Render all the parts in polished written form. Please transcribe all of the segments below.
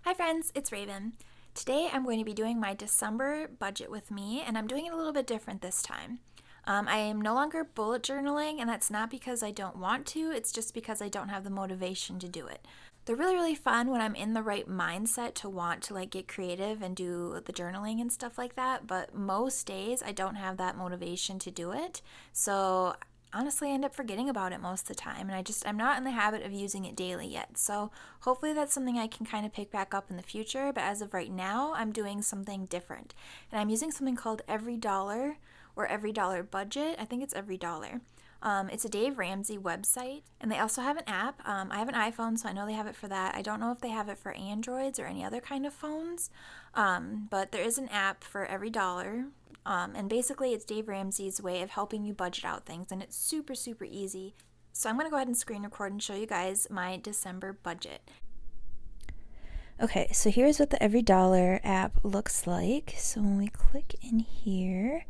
Hi friends, it's Raven. Today I'm going to be doing my December budget with me, and I'm doing it a little bit different this time. I am no longer bullet journaling, and that's not because I don't want to, it's just because I don't have the motivation to do it. They're really fun when I'm in the right mindset to want to get creative and do the journaling and stuff like that, but most days I don't have that motivation to do it. So honestly, I end up forgetting about it most of the time, and I'm not in the habit of using it daily yet. So hopefully that's something I can kind of pick back up in the future, but as of right now, I'm doing something different. And I'm using something called EveryDollar or EveryDollar Budget. I think it's EveryDollar. It's a Dave Ramsey website, and they also have an app. I have an iPhone, so I know they have it for that. I don't know if they have it for Androids or any other kind of phones, but there is an app for EveryDollar. And basically, it's Dave Ramsey's way of helping you budget out things, and it's super easy. So I'm going to go ahead and screen record and show you guys my December budget. Okay, so here's what the EveryDollar app looks like. So when we click in here,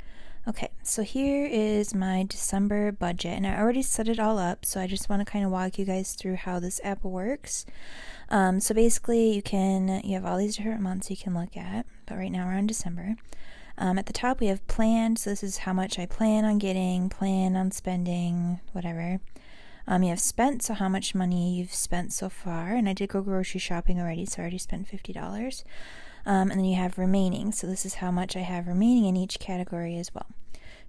okay, so here is my December budget, and I already set it all up, so I just want to kind of walk you guys through how this app works. So basically, you have all these different months you can look at, but right now we're on December. At the top, we have planned, so this is how much I plan on getting, plan on spending, whatever. You have spent, so how much money you've spent so far, and I did go grocery shopping already, so I already spent $50. And then you have remaining, so this is how much I have remaining in each category as well.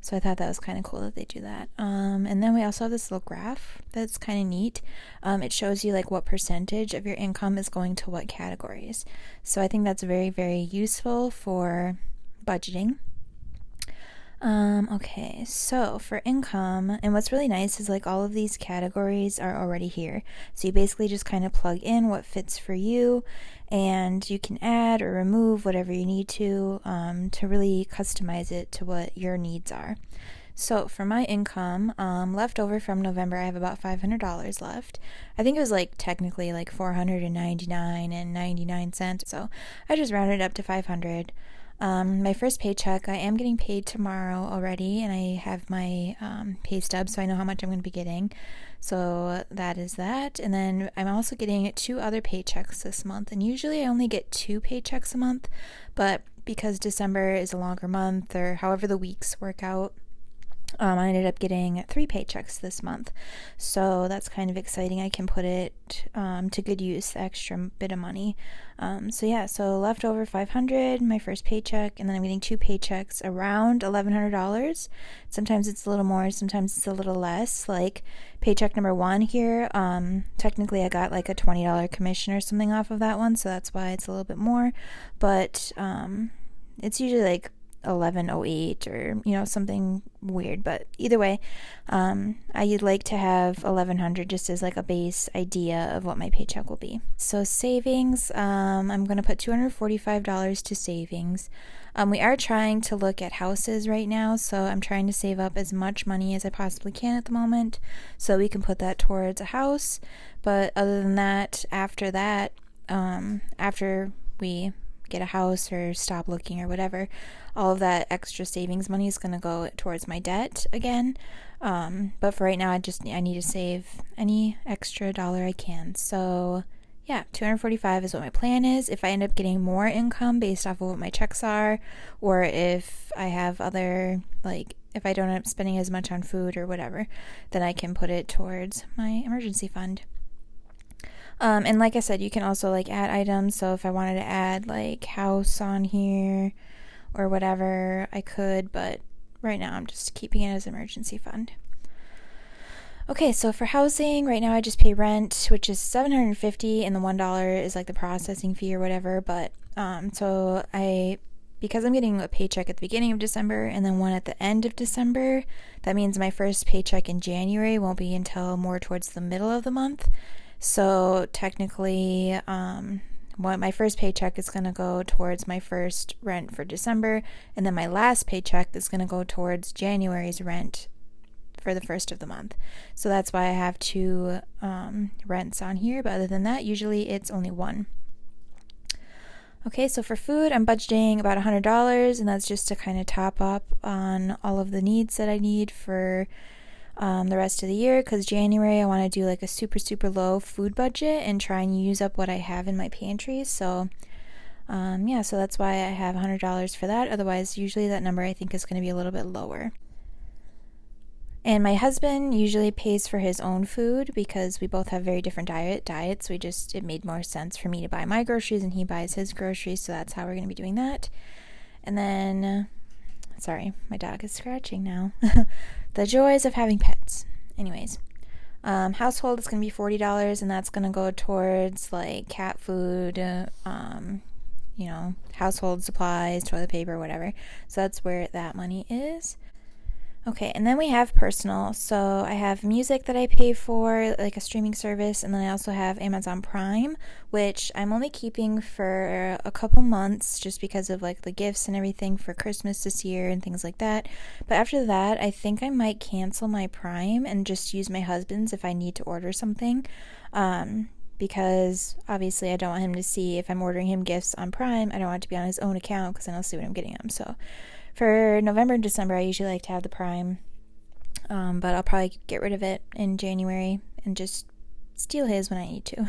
So I thought that was kind of cool that they do that. And then we also have this little graph that's kind of neat. It shows you what percentage of your income is going to what categories. So I think that's very useful for budgeting. Okay, so for income, and what's really nice is all of these categories are already here. So you basically just kind of plug in what fits for you, and you can add or remove whatever you need to really customize it to what your needs are. So for my income, left over from November, I have about $500 left. I think it was technically $499.99. So I just rounded up to 500. My first paycheck, I am getting paid tomorrow already, and I have my pay stub, so I know how much I'm going to be getting. So that is that. And then I'm also getting 2 other paychecks this month, and usually I only get 2 paychecks a month, but because December is a longer month, or however the weeks work out, I ended up getting 3 paychecks this month, so that's kind of exciting. I can put it to good use, the extra bit of money. So left over 500, my first paycheck, and then I'm getting 2 paychecks around $1,100. Sometimes it's a little more, sometimes it's a little less. Paycheck number 1 here, technically I got a $20 commission or something off of that one, so that's why it's a little bit more, but it's usually 1108 or something weird, but either way, I'd like to have 1100 just as a base idea of what my paycheck will be. So savings, I'm going to put $245 to savings. We are trying to look at houses right now, so I'm trying to save up as much money as I possibly can at the moment so we can put that towards a house. But other than that, after we get a house or stop looking or whatever, all of that extra savings money is going to go towards my debt again. But for right now, I need to save any extra dollar I can. So yeah, 245 is what my plan is. If I end up getting more income based off of what my checks are, or if I have other, if I don't end up spending as much on food or whatever, then I can put it towards my emergency fund. And like I said, you can also add items. So if I wanted to add house on here or whatever, I could, but right now I'm just keeping it as emergency fund. Okay, so for housing, right now I just pay rent, which is $750, and the $1 is the processing fee or whatever. But because I'm getting a paycheck at the beginning of December and then one at the end of December, that means my first paycheck in January won't be until more towards the middle of the month. So technically, my first paycheck is going to go towards my first rent for December, and then my last paycheck is going to go towards January's rent for the first of the month. So that's why I have 2 rents on here, but other than that, usually it's only 1. Okay, so for food, I'm budgeting about $100, and that's just to kind of top up on all of the needs that I need for the rest of the year, because January I want to do like a super, super low food budget and try and use up what I have in my pantry. So yeah, so that's why I have $100 for that. Otherwise, usually that number I think is going to be a little bit lower. And my husband usually pays for his own food because we both have very different diets. It made more sense for me to buy my groceries and he buys his groceries, so that's how we're going to be doing that. And then, sorry, my dog is scratching now. The joys of having pets. Anyways, household is going to be $40, and that's going to go towards like cat food, household supplies, toilet paper, whatever. So that's where that money is. Okay, and then we have personal. So I have music that I pay for, like a streaming service, and then I also have Amazon Prime, which I'm only keeping for a couple months just because of like the gifts and everything for Christmas this year and things like that. But after that, I think I might cancel my Prime and just use my husband's if I need to order something. Because obviously I don't want him to see if I'm ordering him gifts on Prime. I don't want it to be on his own account because then I'll see what I'm getting him. So for November and December, I usually like to have the Prime, but I'll probably get rid of it in January and just steal his when I need to.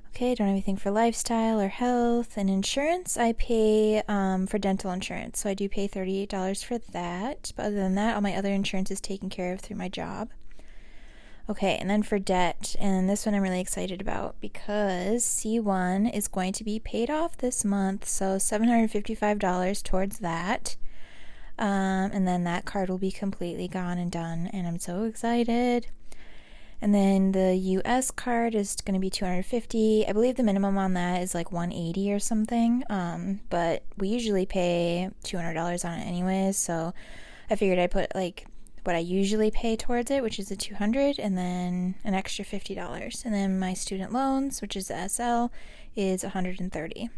Okay, I don't have anything for lifestyle or health. And insurance, I pay for dental insurance, so I do pay $38 for that. But other than that, all my other insurance is taken care of through my job. Okay, and then for debt, and this one I'm really excited about because C1 is going to be paid off this month, so $755 towards that, and then that card will be completely gone and done, and I'm so excited. And then the US card is going to be $250. I believe the minimum on that is like $180 or something, but we usually pay $200 on it anyways, so I figured I'd put like what I usually pay towards it, which is the $200, and then an extra $50. And then my student loans, which is the SL, is $130.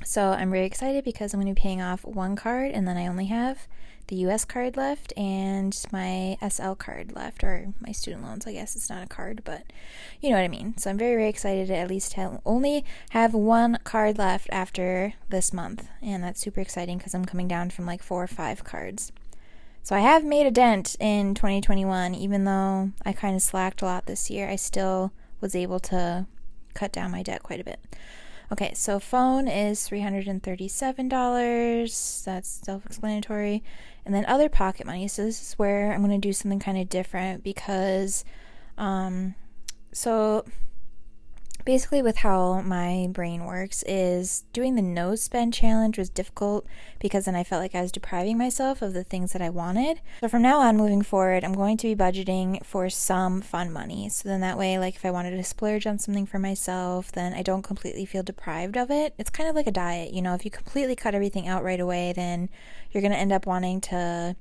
So I'm very excited because I'm going to be paying off one card, and then I only have the US card left and my SL card left, or my student loans. I guess it's not a card, but you know what I mean. So I'm very, very excited to at least only have one card left after this month, and that's super exciting because I'm coming down from like 4 or 5 cards. So I have made a dent in 2021, even though I kind of slacked a lot this year. I still was able to cut down my debt quite a bit. Okay, so phone is $337. That's self-explanatory. And then other pocket money. So this is where I'm going to do something kind of different because, so basically with how my brain works is doing the no spend challenge was difficult because then I felt like I was depriving myself of the things that I wanted. So from now on, moving forward, I'm going to be budgeting for some fun money. So then that way, like if I wanted to splurge on something for myself, then I don't completely feel deprived of it. It's kind of like a diet, you know, if you completely cut everything out right away, then you're going to end up wanting to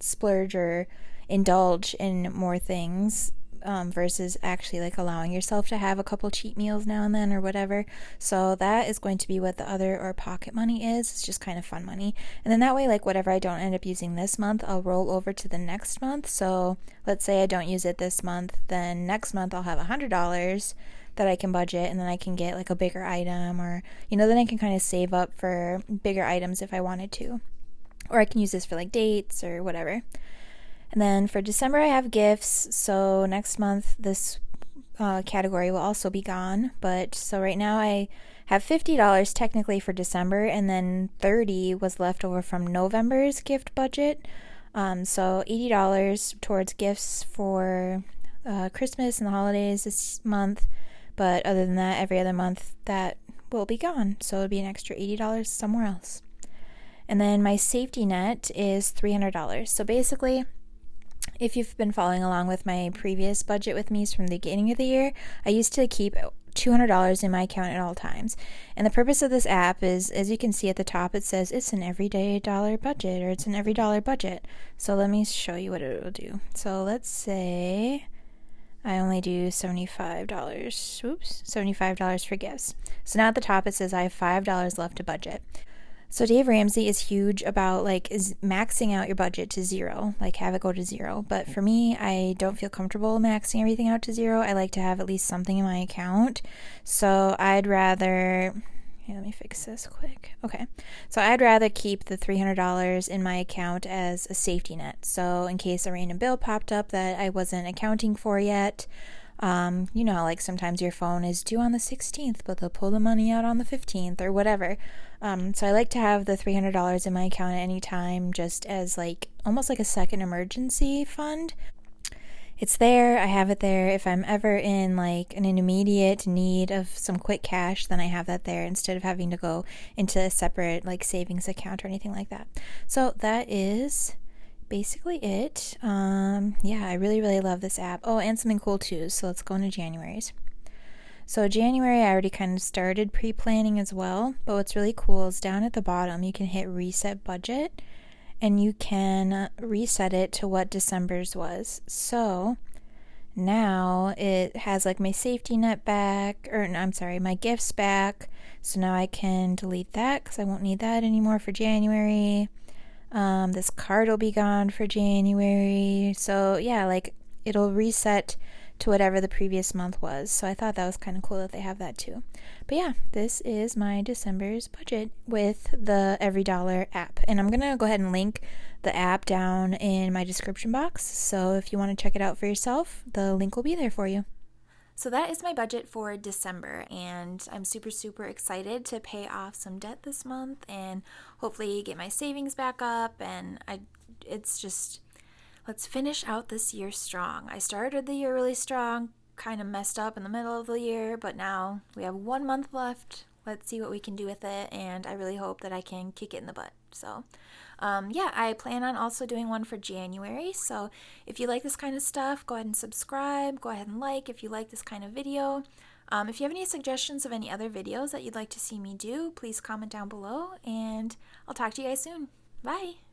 splurge or indulge in more things. Versus actually like allowing yourself to have a couple cheat meals now and then or whatever. So that is going to be what the other or pocket money is. It's just kind of fun money. And then that way, like whatever I don't end up using this month, I'll roll over to the next month. So let's say I don't use it this month, then next month I'll have $100 that I can budget, and then I can get like a bigger item, or, you know, then I can kind of save up for bigger items if I wanted to. Or I can use this for like dates or whatever. And then for December, I have gifts. So next month, this category will also be gone. But so right now, I have $50 technically for December, and then $30 was left over from November's gift budget. So $80 towards gifts for Christmas and the holidays this month. But other than that, every other month that will be gone. So it'll be an extra $80 somewhere else. And then my safety net is $300. So basically, if you've been following along with my previous budget with me from the beginning of the year, I used to keep $200 in my account at all times. And the purpose of this app is, as you can see at the top, it says it's an everyday dollar budget, or it's an $EveryDollar budget. So let me show you what it will do. So let's say I only do $75 for gifts. So now at the top it says I have $5 left to budget. So Dave Ramsey is huge about is maxing out your budget to zero, like have it go to zero. But for me, I don't feel comfortable maxing everything out to zero. I like to have at least something in my account. So I'd rather Here, let me fix this quick. Okay, so I'd rather keep the $300 in my account as a safety net. So in case a random bill popped up that I wasn't accounting for yet, you know, like sometimes your phone is due on the 16th, but they'll pull the money out on the 15th or whatever. So I like to have the $300 in my account at any time, just as like almost like a second emergency fund. It's there, I have it there. If I'm ever in like an immediate need of some quick cash, then I have that there instead of having to go into a separate like savings account or anything like that. So that is basically it. Yeah, I really love this app. Oh, and something cool too. So let's go into January's. So January, I already kind of started pre-planning as well. But what's really cool is down at the bottom, you can hit reset budget. And you can reset it to what December's was. So now it has like my safety net back, or no, I'm sorry, my gifts back. So now I can delete that because I won't need that anymore for January. This card will be gone for January. So yeah, like it'll reset to whatever the previous month was. So I thought that was kind of cool that they have that too. But yeah, this is my December's budget with the EveryDollar app. And I'm going to go ahead and link the app down in my description box. So if you want to check it out for yourself, the link will be there for you. So that is my budget for December, and I'm super excited to pay off some debt this month and hopefully get my savings back up. And it's just, let's finish out this year strong. I started the year really strong, kind of messed up in the middle of the year, but now we have 1 month left. Let's see what we can do with it, and I really hope that I can kick it in the butt. So yeah, I plan on also doing one for January. So if you like this kind of stuff, go ahead and subscribe. Go ahead and like if you like this kind of video. If you have any suggestions of any other videos that you'd like to see me do, please comment down below, and I'll talk to you guys soon. Bye!